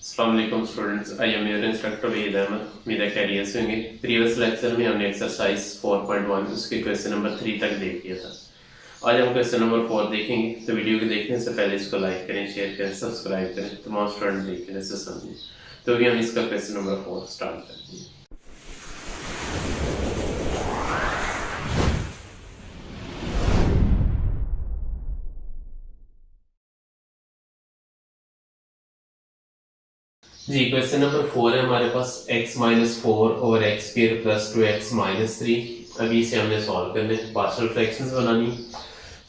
अस्सलामुअलैकुम students, I am your instructor Waheed Ahmed. उम्मीद है खैरियत से होंगे। प्रीवियस लेक्चर में हमने एक्सरसाइज 4.1 उसके क्वेश्चन नंबर 3 तक देख लिया था। आज हम क्वेश्चन नंबर 4 देखेंगे। तो वीडियो को देखने से पहले इसको लाइक करें, शेयर करें, सब्सक्राइब करें, तमाम स्टूडेंट देखने से समझें। तो अभी हम इसका क्वेश्चन नंबर 4 स्टार्ट करते हैं। जी, क्वेश्चन नंबर 4 है हमारे पास x minus 4 over x square plus 2x minus 3। अभी इसे हमने सॉल्व करने पार्शियल फ्रैक्शंस बनानी।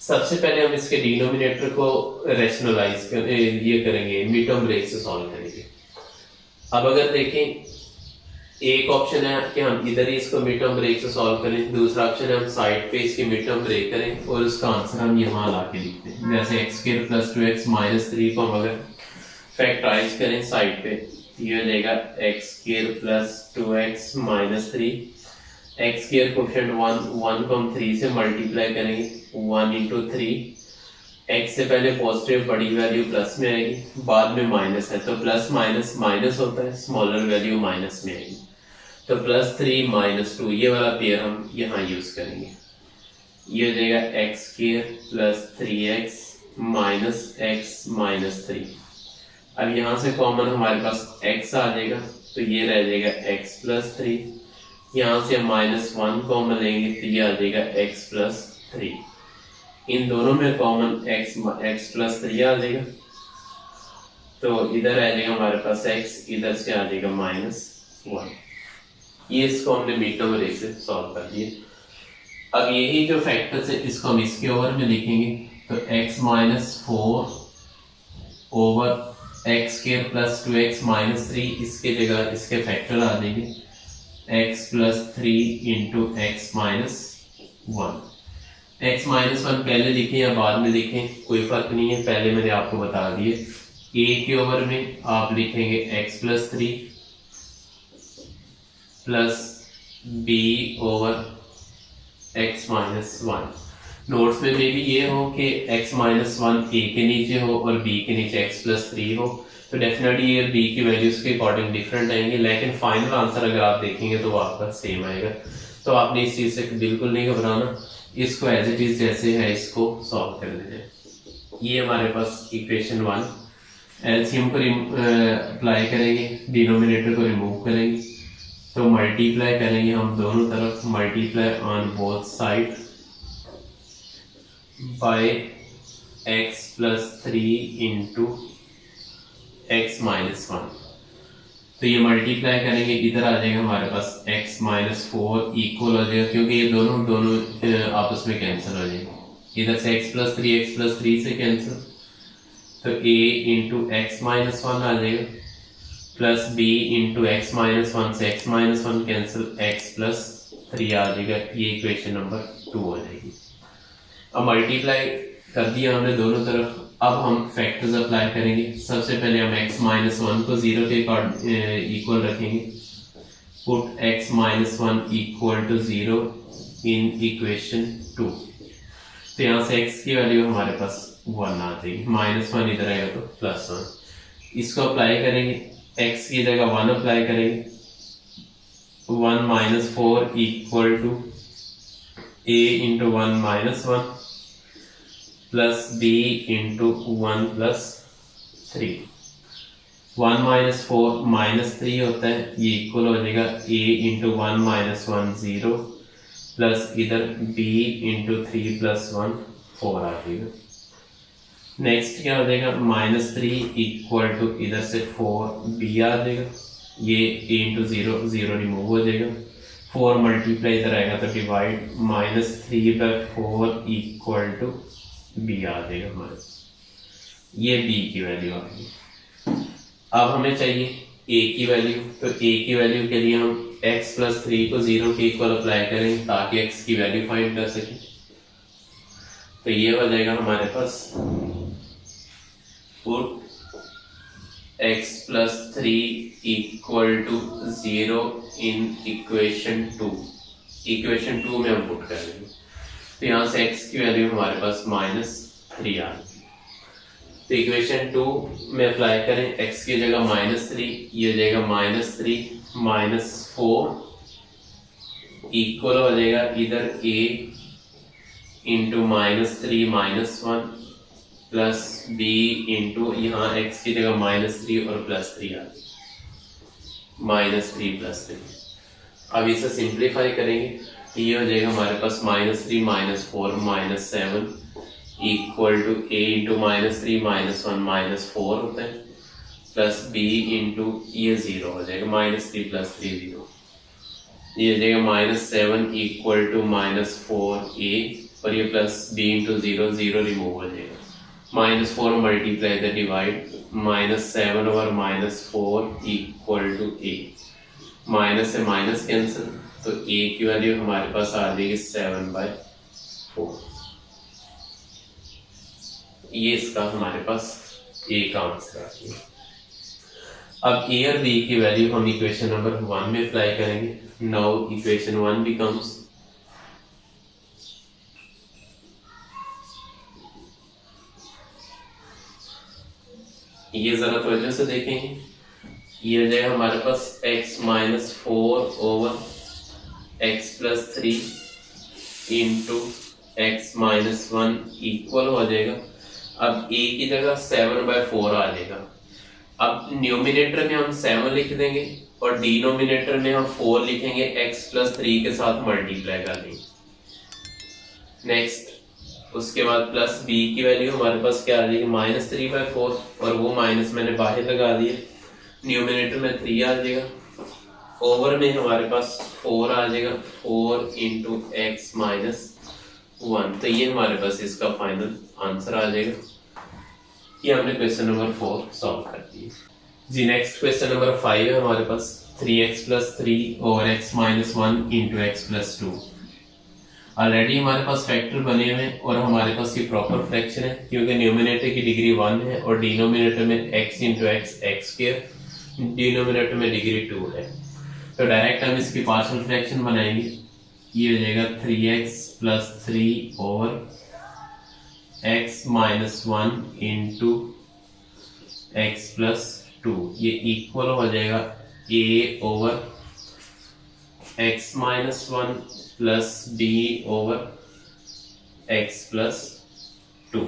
सबसे पहले हम इसके डिनोमिनेटर को रैशनलाइज ये करेंगे, मिडटर्म ब्रेक से सॉल्व करेंगे। अब अगर देखें, एक ऑप्शन है कि हम इधर ही इसको मिडटर्म ब्रेक से सॉल्व करें, दूसरा ऑप्शन है हम साइड पे इसकी मिडटर्म ब्रेक करें और उसका आंसर हम यहाँ ला के लिखते हैं। जैसे x square plus 2x minus 3 को हम अगर फैक्टराइज करें साइड पे, ये हो जाएगा x square plus 2x minus 3। X square coefficient 1 को हम 3 से मल्टीप्लाई करेंगे, 1 इंटू 3। एक्स से पहले पॉजिटिव बड़ी वैल्यू प्लस में आएगी, बाद में माइनस है तो प्लस माइनस माइनस होता है, स्मॉलर वैल्यू माइनस में आएगी। तो प्लस 3 माइनस 2 ये वाला पेयर हम यहाँ यूज करेंगे। ये हो जाएगा x square plus 3x minus x minus 3। अब यहाँ से कॉमन हमारे पास x आ जाएगा तो ये रह जाएगा x प्लस 3। यहाँ से हम माइनस 1 कॉमन लेंगे तो ये आ जाएगा x प्लस 3। इन दोनों में कॉमन x प्लस 3 आ जाएगा तो इधर आ जाएगा हमारे पास x, इधर से आ जाएगा माइनस 1। ये इसको हमने मिडटर्म ब्रेक से सॉल्व कर दिए। अब यही जो फैक्टर्स है इसको हम इसके ओवर में लिखेंगे तो x minus 4 over x square plus 2x minus 3, इसके जगह इसके फैक्टर आ जाएंगे x plus 3 into x minus 1। X minus 1 पहले लिखें या बाद में लिखें कोई फर्क नहीं है, पहले मैंने आपको बता दिए। a के ओवर में आप लिखेंगे x plus 3 plus b over x minus 1। Notes में भी ये हो कि x माइनस 1 a के नीचे हो और b के नीचे x प्लस 3 हो, तो डेफिनेटली ये b की वैल्यूज के अकॉर्डिंग डिफरेंट आएंगे, लेकिन फाइनल आंसर अगर आप देखेंगे तो वो आपका सेम आएगा। तो आपने इस चीज़ से बिल्कुल नहीं घबराना, इसको एज इट इज जैसे है इसको सॉल्व कर लेना। ये हमारे पास इक्वेशन 1। एलसीएम को अप्लाई करेंगे, डिनोमिनेटर को रिमूव करेंगे तो मल्टीप्लाई करेंगे हम दोनों तरफ, multiply on both side by x plus 3 into x minus 1। तो ये मल्टीप्लाई करेंगे, इधर आ जाएगा हमारे पास x माइनस 4 इक्वल हो जाएगा, क्योंकि ये दोनों आपस में कैंसिल हो जाएंगे। इधर से x प्लस 3 से कैंसिल, तो a इंटू एक्स माइनस 1 आ जाएगा, plus b into x minus 1 से x minus 1 cancel, x plus 3 आ जाएगा। ये इक्वेशन नंबर 2 हो जाएगी। अब मल्टीप्लाई कर दिया हमने दोनों तरफ, अब हम फैक्टर्स अप्लाई करेंगे। सबसे पहले हम x माइनस 1 को 0 के इक्वल रखेंगे, put x minus 1 equal to 0 in equation 2। तो यहाँ से x की वैल्यू हमारे पास 1 आ जाएगी, माइनस 1 इधर आएगा तो प्लस 1। इसको अप्लाई करेंगे, x की जगह 1 अप्लाई करेंगे, 1 minus 4 equal to a into 1 minus 1 plus b into 1 plus 3। 1 minus 4 minus 3 होता है, ये इक्वल हो जाएगा a इंटू 1 माइनस 1 0 प्लस इधर b इंटू 3 प्लस 1 4 आ जाएगा। नेक्स्ट क्या हो जाएगा, माइनस 3 इक्वल टू इधर से 4b आ जाएगा, ये a इंटू 0 0 रिमूव हो जाएगा, 4 मल्टीप्लाई इधर आएगा तो divide, minus 3 by 4 equal to b आ जाएगा हमारे, ये b की वैल्यू आ गई। अब हमें चाहिए a की वैल्यू, तो a की वैल्यू के लिए हम x प्लस 3 को 0 के इक्वल अप्लाई करें ताकि x की वैल्यू फाइंड कर सकें। तो ये हो जाएगा हमारे पास put x plus 3 equal to 0 in equation 2। Equation 2 में हम पुट करेंगे तो यहाँ से x की वैल्यू हमारे पास -3 आ गई। तो इक्वेशन 2 में अप्लाई करें, x की जगह -3, ये हो जाएगा -3 -4 इक्वल हो जाएगा इधर a into -3 -1 plus b into यहाँ x की जगह -3 और +3 आ गई, -3 +3। अब इसे सिंप्लीफाई करेंगे, ये हो जाएगा हमारे पास -3 -4 -7 इक्वल टू a इंटू -3 -1 -4 होता है प्लस b इंटू ये 0 हो जाएगा, -3 +3 0, ये हो जाएगा -7 इक्वल टू -4a और ये प्लस b इंटू 0 0 रिमूव हो जाएगा, -4 multiply the divide, -7 over -4 equal to a, minus से माइनस कैंसिल, तो a की वैल्यू हमारे पास आ जाएगी 7/4। ये इसका हमारे पास a का आंसर आ गया। अब a और b की वैल्यू हम इक्वेशन नंबर 1 में अप्लाई करेंगे। नाउ इक्वेशन 1 बिकम्स ये जरा तवज्जो से देखेंगे, ये हो जाएगा हमारे पास x-4 over x+3 into x-1 equal हो जाएगा। अब a की जगह 7/4 आ जाएगा। अब न्यूमिनेटर में हम 7 लिख देंगे और डिनोमिनेटर में हम 4 लिखेंगे, x+3 के साथ मल्टीप्लाई कर देंगे। नेक्स्ट उसके बाद प्लस b की वैल्यू हमारे पास क्या आ जाएगी, -3/4 और वो माइनस मैंने बाहर लगा दिया, न्यूमिनेटर में 3 आ जाएगा, ओवर में हमारे पास 4 आ जाएगा, 4 इंटू x-1, तो ये हमारे पास इसका फाइनल आंसर आ जाएगा। ये हमने क्वेश्चन नंबर 4 सॉल्व कर दिया जी। नेक्स्ट क्वेश्चन नंबर 5 है हमारे पास 3x+3 over x-1 into x+2। Already हमारे पास फैक्टर बने हुए हैं और हमारे पास ये प्रॉपर फ्रैक्शन है, क्योंकि न्यूमिनेटर की डिग्री 1 है और डिनोमिनेटर में x into x square, denominator में डिग्री 2 है। तो डायरेक्ट हम इसकी पार्शियल फ्रैक्शन बनाएंगे, ये हो जाएगा 3x+3 over x-1 into x+2, ये इक्वल हो जाएगा a over x-1 plus b over x+2।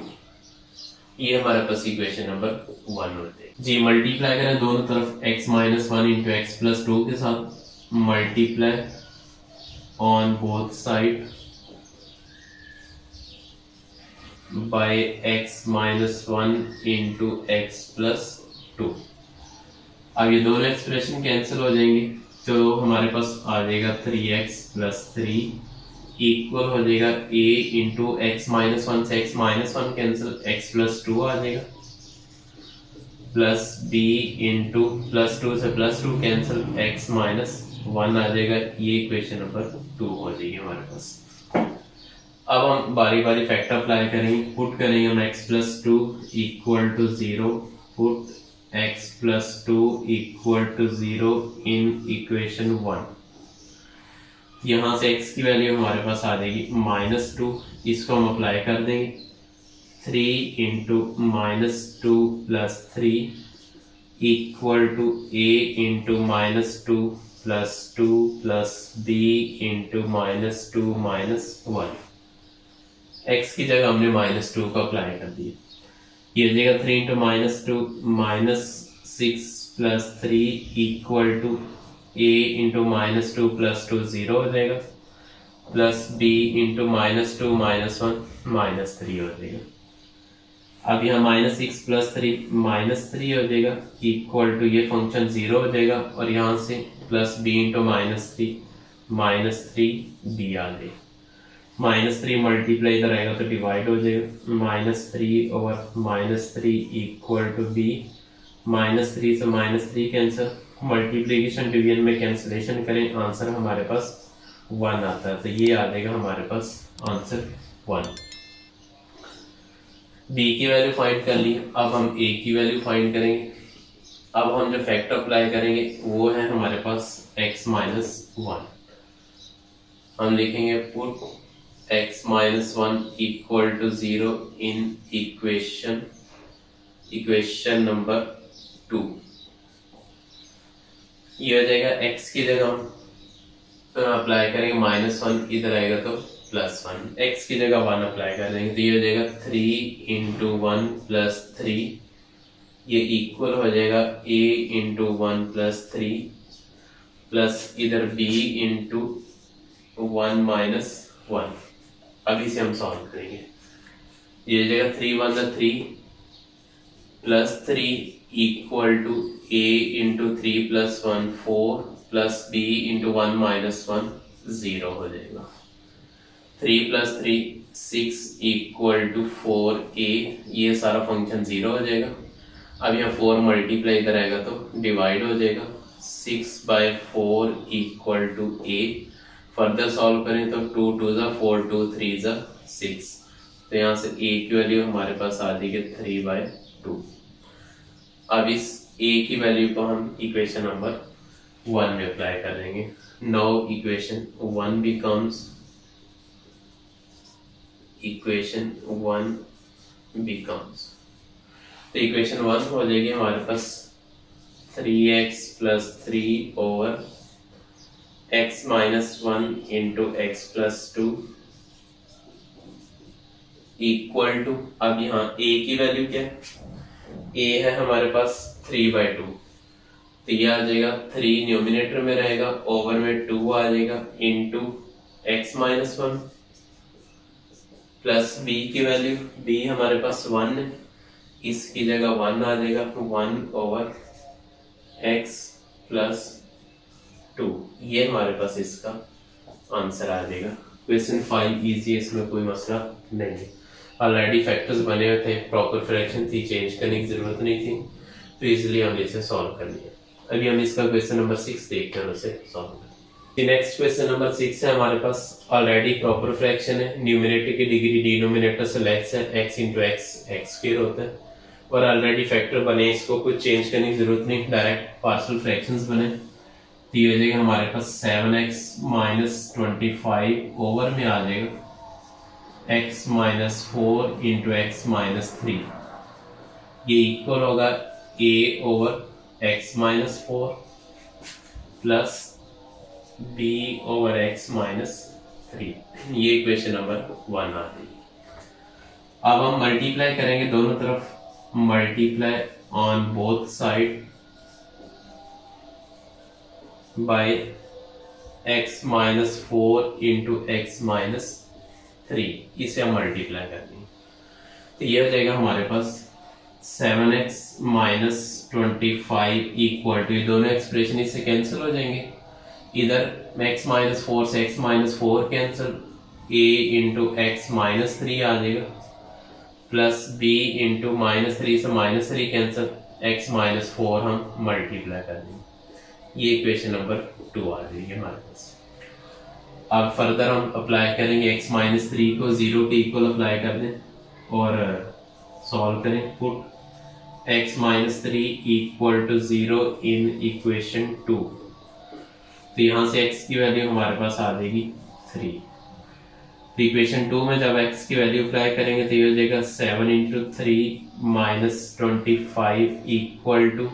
ये हमारे पास इक्वेशन नंबर 1 होते हैं जी। मल्टीप्लाई करें दोनों तरफ x-1 इंटू x+2 के साथ, multiply on both side by x-1 into x+2। अब ये दोनों एक्सप्रेशन कैंसिल हो जाएंगे, तो हमारे पास आ जाएगा 3x+3 इक्वल हो जाएगा a इंटू x-1 से x-1 कैंसिल, x+2 आ जाएगा, प्लस b इंटू +2 से +2 कैंसिल, x-1 आ जाएगा। ये इक्वेशन नंबर 2 हो जाएगी हमारे पास। अब हम बारी बारी फैक्टर अप्लाई करेंगे, पुट करेंगे हम x+2 equal to 0, put x+2 equal to 0 in equation 1। यहाँ से x की वैल्यू हमारे पास आ जाएगी -2, इसको हम अप्लाई कर देंगे, 3 into -2 plus 3 equal to a into -2 plus 2 plus b into -2 -1। x की जगह हमने -2 को अप्लाई कर दिया, ये देगा 3 into -2 -6 plus 3 equal to a into -2 plus 2 0 हो जाएगा, प्लस b इंटू -2 -1 -3 हो जाएगा। अब यहाँ -6 प्लस 3 -3 हो जाएगा, इक्वल टू ये फंक्शन 0 हो जाएगा, और यहाँ से प्लस b इंटू -3 b आ जाएगा। -3 मल्टीप्लाई इधर आएगा तो डिवाइड हो जाएगा, -3 ओवर -3 इक्वल टू b, -3 से -3 कैंसिल, मल्टीप्लिकेशन डिवीजन में कैंसिलेशन करें, आंसर हमारे पास 1 आता है, तो ये आ जाएगा हमारे पास आंसर 1। b की वैल्यू फाइंड कर ली, अब हम a की वैल्यू फाइंड करेंगे। अब हम जो फैक्टर अप्लाई करेंगे वो है हमारे पास x-1। हम लिखेंगे put x-1 equal to 0 in equation equation number 2। ये हो जाएगा x की जगह हम अप्लाई करेंगे -1, इधर आएगा तो +1, x की जगह 1 अप्लाई कर देंगे तो ये हो जाएगा 3 इंटू 1 प्लस 3, ये इक्वल हो जाएगा a इंटू 1 प्लस 3 प्लस इधर b इंटू 1 माइनस 1। अब इसे हम सॉल्व करेंगे। ये हो जाएगा 3 1 3 plus 3 equal to a into 3 plus 1 4 plus b into 1 minus 1 0 हो जाएगा। 3 प्लस 3 6 इक्वल टू 4a, ये सारा फंक्शन 0 हो जाएगा। अब यहाँ 4 मल्टीप्लाई इधर आएगा तो डिवाइड हो जाएगा। 6/4 equal to a। Further solve करें तो 2 2 ज़ा 4 2 3 ज़ा 6, तो यहाँ से a की वैल्यू हमारे पास आ जाएगी 3/2। अब इस a की वैल्यू को हम इक्वेशन नंबर 1 में अप्लाई कर देंगे। नाउ इक्वेशन 1 becomes तो इक्वेशन 1 हो जाएगी हमारे पास 3x plus 3 over x minus 1 into x plus 2 equal to, अब यहाँ a की वैल्यू क्या है, a है हमारे पास 3/2, तो ये आ जाएगा 3 न्यूमिनेटर में रहेगा, ओवर में 2 आ जाएगा into x minus 1 plus b की वैल्यू, b हमारे पास 1 है, इसकी जगह 1 आ जाएगा, 1 ओवर x प्लस 2, ये हमारे पास इसका आंसर आ जाएगा। क्वेश्चन 5 इजी है, इसमें कोई मसला नहीं है। ऑलरेडी फैक्टर्स बने हुए थे, प्रॉपर फ्रैक्शन थी, चेंज करने की जरूरत नहीं थी, तो इजीली हमने इसे सॉल्व कर लिया। अभी हम इसका क्वेश्चन नंबर 6 देखते हैं, उसे सॉल्व करते हैं। नेक्स्ट क्वेश्चन नंबर 6 है हमारे पास, ऑलरेडी प्रॉपर फ्रैक्शन है, न्यूमिनेटर की डिग्री डिनोमिनेटर से लेस है, x इंटू एक्स स्क्वायर होता है, और ऑलरेडी फैक्टर बने, इसको कुछ चेंज करने की जरूरत नहीं, डायरेक्ट पार्शियल फ्रैक्शंस बने। तो ये हो जाएगा हमारे पास 7x माइनस 25 ओवर में आ जाएगा x minus 4 into x minus 3, ये इक्वल होगा a over x minus 4 plus b over x minus 3, ये इक्वेशन नंबर 1 आ गई। अब हम मल्टीप्लाई करेंगे दोनों तरफ, multiply on both side by x minus 4 into x minus 3, इसे हम मल्टीप्लाई कर देंगे तो ये हो जाएगा हमारे पास 7x माइनस 25 इक्वल टू, ये दोनों एक्सप्रेशन इससे कैंसिल हो जाएंगे, इधर x माइनस 4 से x minus 4 cancel, a into x minus 3 आ जाएगा, प्लस b इंटू माइनस 3 से माइनस 3 कैंसिल, x माइनस 4 हम मल्टीप्लाई कर देंगे, ये इक्वेशन नंबर 2 आ जाएगी हमारे पास। अब फर्दर हम अप्लाई करेंगे, x माइनस 3 को 0 के इक्वल अप्लाई कर दें और सॉल्व करें, put x minus 3 equal to 0 in equation 2, तो यहाँ से x की वैल्यू हमारे पास आ जाएगी 3। तो इक्वेशन 2 में जब x की वैल्यू अप्लाई करेंगे तो ये हो जाएगा 7 into 3 minus 25 equal to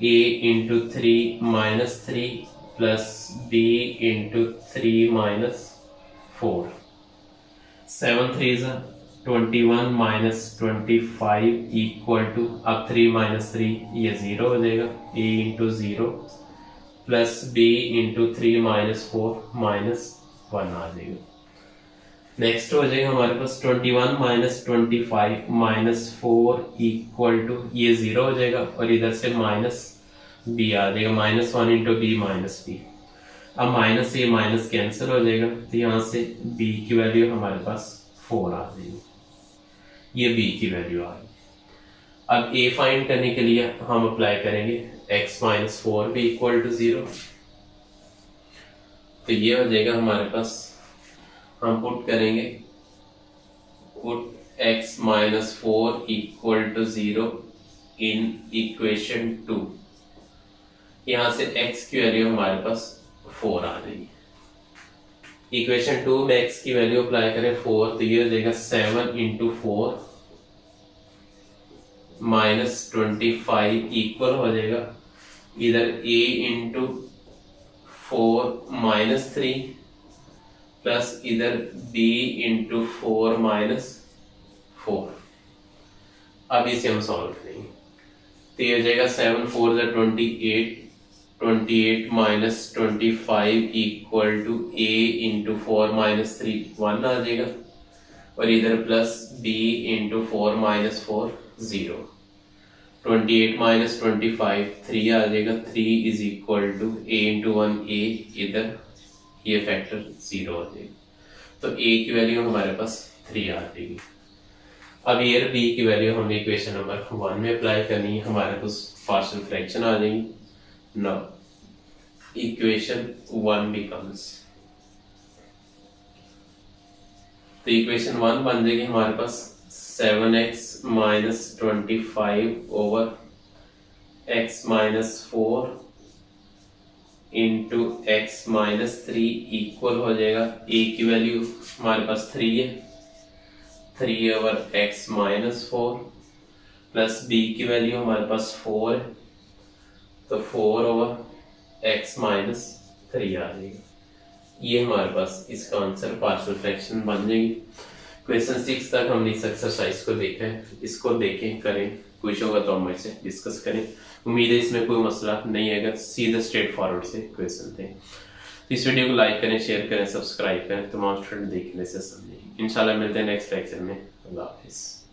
a into 3 minus 3 plus b into 3 minus 4, 7 3 21 minus 25 equal to, अब 3 माइनस 3 ये 0 हो जाएगा, a into 0 plus b into 3 minus 4 minus 1 आ जाएगा। नेक्स्ट हो जाएगा हमारे पास 21 माइनस 25 माइनस 4 इक्वल टू, ये 0 हो जाएगा और इधर से माइनस b आ जाएगा, minus 1 into b minus b, अब माइनस ए माइनस कैंसिल हो जाएगा, तो यहाँ से b की वैल्यू हमारे पास 4 आ जाएगी, ये b की वैल्यू आ गई। अब a फाइंड करने के लिए हम अप्लाई करेंगे x माइनस 4 भी इक्वल टू 0, तो ये हो जाएगा हमारे पास, हम पुट करेंगे, put x minus 4 equal to 0 in equation 2, यहाँ से x की वैल्यू हमारे पास 4 आ जाएगी। इक्वेशन 2 में x की वैल्यू अप्लाई करें 4, तो ये हो जाएगा 7 इंटू 4 -25 इक्वल हो जाएगा इधर a इंटू 4-3 प्लस इधर b इंटू 4-4। अब इसे हम सॉल्व करेंगे तो ये हो जाएगा 7×4 = 28 -25 इक्वल टू a इंटू 4-3 1 आ जाएगा और इधर प्लस b इंटू 4-4 0। 28 -25 3 आ जाएगा 3 is equal to a into 1 a, इधर ये फैक्टर 0 आ जाएगा तो a की वैल्यू हमारे पास 3 आ जाएगी। अब ये b की वैल्यू हमें इक्वेशन नंबर 1 में अप्लाई करनी है, हमारे पास पार्शियल फ्रैक्शन आ जाएगी। नाउ इक्वेशन 1 बिकम्स, तो इक्वेशन 1 बन जाएगी हमारे पास 7x - 25 over x - 4 into x - 3 equal हो जाएगा a की वैल्यू हमारे पास 3 है, 3 ओवर x - 4 प्लस b की वैल्यू हमारे पास 4 है तो 4 ओवर x - 3 आ जाएगी। ये हमारे पास इसका आंसर पार्शियल फ्रैक्शन बन जाएगी। क्वेश्चन 6 तक हमने इस एक्सरसाइज को देखा है, इसको देखें करें, कुछ होगा तो हम इससे डिस्कस करें। उम्मीद है इसमें कोई मसला नहीं आएगा, सीधा स्ट्रेट फॉरवर्ड से क्वेश्चन थे। तो इस वीडियो को लाइक करें, शेयर करें, सब्सक्राइब करें, तमाम स्टूडेंट देखने से समझें। इंशाल्लाह मिलते हैं नेक्स्ट लेक्चर में। अल्लाह हाफिज़।